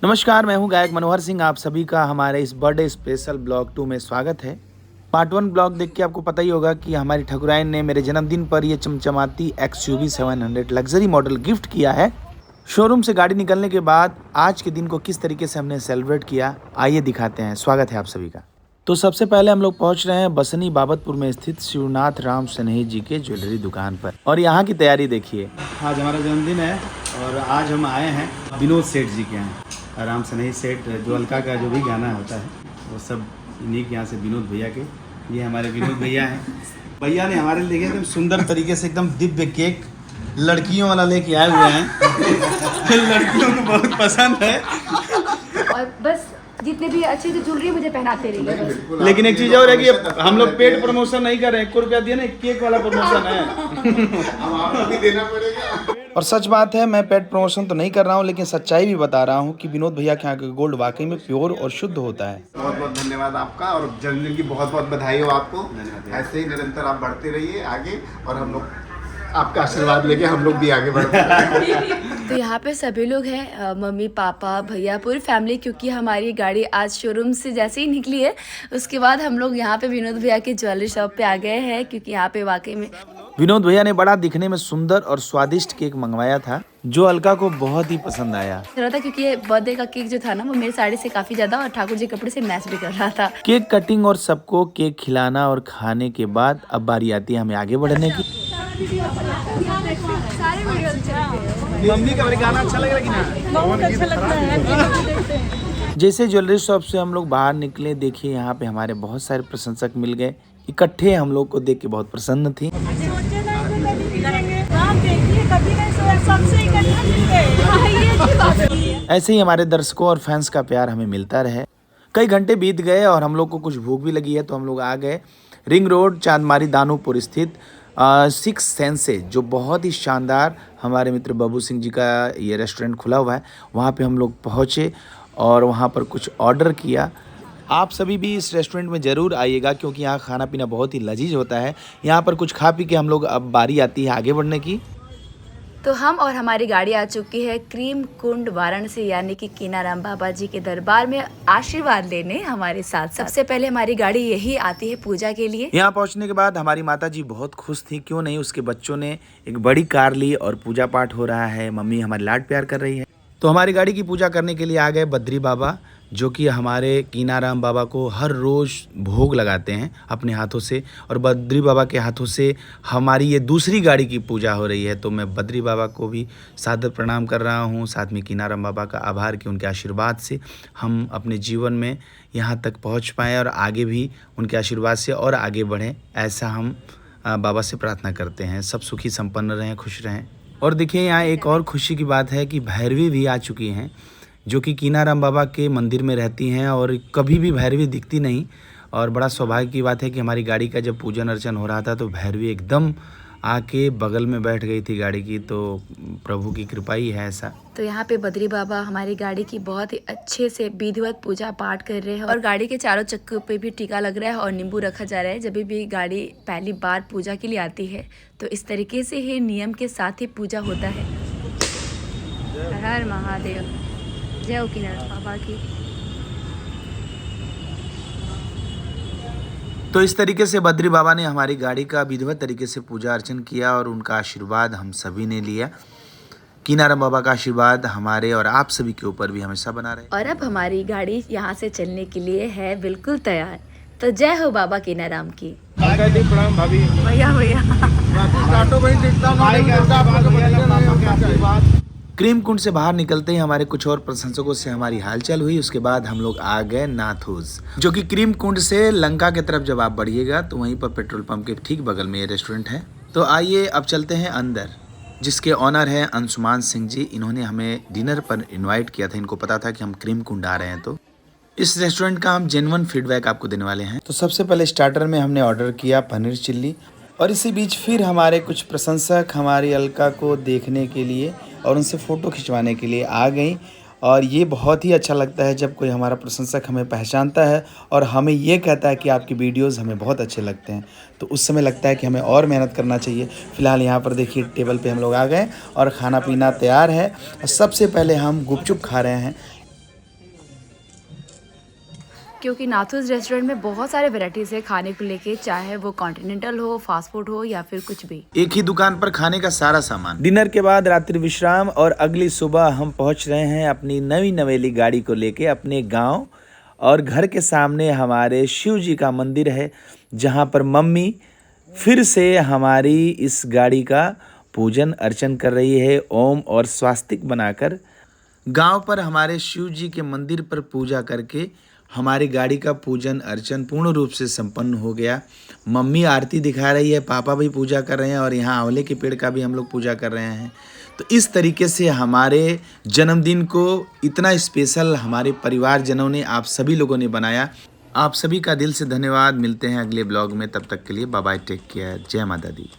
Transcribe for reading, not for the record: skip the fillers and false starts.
नमस्कार, मैं हूं गायक मनोहर सिंह। आप सभी का हमारे इस बर्थडे स्पेशल ब्लॉग 2 में स्वागत है। पार्ट 1 ब्लॉग देख के आपको पता ही होगा कि हमारी ठकुराइन ने मेरे जन्मदिन पर ये चमचमाती XUV 700 लग्जरी मॉडल गिफ्ट किया है। शोरूम से गाड़ी निकलने के बाद आज के दिन को किस तरीके से हमने सेलिब्रेट किया, आइए दिखाते हैं। स्वागत है आप सभी का। तो सबसे पहले हम लोग पहुंच रहे हैं बसनी बाबतपुर में स्थित शिवनाथ राम स्नेही जी के ज्वेलरी दुकान पर, और यहाँ की तैयारी देखिए। आज हमारा जन्मदिन है और आज हम आए हैं विनोद सेठ जी के यहाँ। राम स्नेही सेठ जो अलका का जो भी गाना होता है वो सब इन्हीं के यहाँ से, विनोद भैया के। ये हमारे विनोद भैया हैं। भैया ने हमारे लिए एकदम सुंदर तरीके से एकदम दिव्य केक लड़कियों वाला लेके आए हुए हैं। लड़कियों को बहुत पसंद है और बस जितने भी अच्छे से ज्वेलरी मुझे पहनाते रहिए। लेकिन एक चीज और है कि हम लोग पेड प्रमोशन नहीं कर रहे हैं। 1 रुपया दिया ना, केक वाला प्रमोशन है। आपको भी देना पड़ेगा। और सच बात है, मैं पेड प्रमोशन तो नहीं कर रहा हूँ, लेकिन सच्चाई भी बता रहा हूँ कि विनोद भैया के यहाँ का गोल्ड वाकई में प्योर और शुद्ध होता है। बहुत बहुत धन्यवाद आपका, और जन्मदिन की बहुत बहुत बधाई हो आपको। ऐसे ही निरंतर आप बढ़ते रहिए आगे, और हम लोग आपका आशीर्वाद लेके हम लोग भी आगे बढ़ते हैं। तो यहाँ पे सभी लोग हैं, मम्मी पापा भैया पूरी फैमिली, क्योंकि हमारी गाड़ी आज शोरूम से जैसे ही निकली है उसके बाद हम लोग यहाँ पे विनोद भैया की ज्वेलरी शॉप पे आ गए हैं, क्योंकि यहाँ पे वाकई में विनोद भैया ने बड़ा दिखने में सुंदर और स्वादिष्ट केक मंगवाया था, जो अलका को बहुत ही पसंद आया। रहा था क्योंकि ये बर्थडे का केक जो था ना वो मेरी साड़ी से काफी ज्यादा और ठाकुर जी कपड़े से मैच भी कर रहा था। केक कटिंग और सबको केक खिलाना और खाने के बाद अब बारी आती है हमें आगे बढ़ने की। मम्मी का गाना अच्छा लग रहा है कि ना? बहुत अच्छा लगता है। जैसे ज्वेलरी शॉप से हम लोग बाहर निकले, देखिए यहाँ पे हमारे बहुत सारे प्रशंसक मिल गए। इकट्ठे हम लोग को देख के बहुत प्रसन्न थी। ऐसे ही हमारे दर्शकों और फैंस का प्यार हमें मिलता रहे। कई घंटे बीत गए और हम लोग को कुछ भूख भी लगी है, तो हम लोग आ गए रिंग रोड चांदमारी दानोपुर स्थित 6 सेंसेस, जो बहुत ही शानदार हमारे मित्र बाबू सिंह जी का ये रेस्टोरेंट खुला हुआ है। वहाँ पे हम लोग पहुँचे और वहाँ पर कुछ ऑर्डर किया। आप सभी भी इस रेस्टोरेंट में ज़रूर आइएगा, क्योंकि यहाँ खाना पीना बहुत ही लजीज होता है। यहाँ पर कुछ खा पी के हम लोग, अब बारी आती है आगे बढ़ने की। तो हम और हमारी गाड़ी आ चुकी है क्रीम कुंड वाराणसी, यानी कि कीनाराम बाबा जी के दरबार में आशीर्वाद लेने हमारे साथ। सबसे पहले हमारी गाड़ी यही आती है पूजा के लिए। यहाँ पहुँचने के बाद हमारी माता जी बहुत खुश थी, क्यों नहीं, उसके बच्चों ने एक बड़ी कार ली और पूजा पाठ हो रहा है। मम्मी हमारी लाड प्यार कर रही है। तो हमारी गाड़ी की पूजा करने के लिए आ गए बद्री बाबा, जो कि हमारे कीनाराम बाबा को हर रोज़ भोग लगाते हैं अपने हाथों से, और बद्री बाबा के हाथों से हमारी ये दूसरी गाड़ी की पूजा हो रही है। तो मैं बद्री बाबा को भी सादर प्रणाम कर रहा हूँ, साथ में कीनाराम बाबा का आभार कि उनके आशीर्वाद से हम अपने जीवन में यहाँ तक पहुँच पाएँ और आगे भी उनके आशीर्वाद से और आगे बढ़ें, ऐसा हम बाबा से प्रार्थना करते हैं। सब सुखी संपन्न रहें, खुश रहें। और देखिए यहाँ एक और खुशी की बात है कि भैरवी भी आ चुकी हैं, जो कि कीनाराम बाबा के मंदिर में रहती हैं और कभी भी भैरवी दिखती नहीं। और बड़ा सौभाग्य की बात है कि हमारी गाड़ी का जब पूजन अर्चन हो रहा था तो भैरवी एकदम आके बगल में बैठ गई थी गाड़ी की। तो प्रभु की कृपा ही है ऐसा। तो यहाँ पे बद्री बाबा हमारी गाड़ी की बहुत ही अच्छे से विधिवत पूजा पाठ कर रहे हैं, और गाड़ी के चारों चक्कों पे भी टीका लग रहा है और नींबू रखा जा रहा है। जब भी गाड़ी पहली बार पूजा के लिए आती है तो इस तरीके से ही नियम के साथ ही पूजा होता है। हर हर महादेव, जय हो कीनाराम बाबा की। तो इस तरीके से बद्री बाबा ने हमारी गाड़ी का विधिवत तरीके से पूजा अर्चन किया और उनका आशीर्वाद हम सभी ने लिया। कीनाराम बाबा का आशीर्वाद हमारे और आप सभी के ऊपर भी हमेशा बना रहे। और अब हमारी गाड़ी यहाँ से चलने के लिए है बिल्कुल तैयार। तो जय हो बाबा कीनाराम की। भैया भैया क्रीम कुंड से बाहर निकलते ही हमारे कुछ और प्रशंसकों से हमारी हालचाल हुई। उसके बाद हम लोग आ गए नाथूस, जो कि क्रीम कुंड से लंका की तरफ जब आप बढ़िएगा तो वहीं पर पेट्रोल पंप के ठीक बगल में ये रेस्टोरेंट है। तो आइए अब चलते हैं अंदर, जिसके ऑनर हैं अंशुमान सिंह जी। इन्होंने हमें डिनर पर इन्वाइट किया था। इनको पता था कि हम क्रीम कुंड आ रहे हैं, तो इस रेस्टोरेंट का हम जेन्युइन फीडबैक आपको देने वाले हैं। तो सबसे पहले स्टार्टर में हमने ऑर्डर किया पनीर चिल्ली, और इसी बीच फिर हमारे कुछ प्रशंसक हमारी अलका को देखने के लिए और उनसे फ़ोटो खिंचवाने के लिए आ गई। और ये बहुत ही अच्छा लगता है जब कोई हमारा प्रशंसक हमें पहचानता है और हमें ये कहता है कि आपकी वीडियोस हमें बहुत अच्छे लगते हैं, तो उस समय लगता है कि हमें और मेहनत करना चाहिए। फ़िलहाल यहाँ पर देखिए टेबल पे हम लोग आ गए और खाना पीना तैयार है। सबसे पहले हम गुपचुप खा रहे हैं। क्योंकि नाथूस रेस्टोरेंट में बहुत सारे वैरायटीज़ है खाने को लेके, चाहे वो कॉन्टिनेंटल हो, फास्ट फूड हो या फिर कुछ भी। एक ही दुकान पर खाने का सारा सामान। डिनर के बाद रात्रि विश्राम और अगली सुबह हम पहुंच रहे हैं अपनी नई नवेली गाड़ी को लेके अपने गांव। और घर के सामने हमारे शिव जी का मंदिर है, जहां पर मम्मी फिर से हमारी इस गाड़ी का पूजन अर्चन कर रही है ओम और स्वास्तिक बनाकर। गांव पर हमारे शिव जी के मंदिर पर पूजा करके हमारी गाड़ी का पूजन अर्चन पूर्ण रूप से संपन्न हो गया। मम्मी आरती दिखा रही है, पापा भी पूजा कर रहे हैं और यहाँ आंवले के पेड़ का भी हम लोग पूजा कर रहे हैं। तो इस तरीके से हमारे जन्मदिन को इतना स्पेशल हमारे परिवारजनों ने, आप सभी लोगों ने बनाया। आप सभी का दिल से धन्यवाद। मिलते हैं अगले ब्लॉग में, तब तक के लिए बाय बाय, टेक केयर, जय माता दी।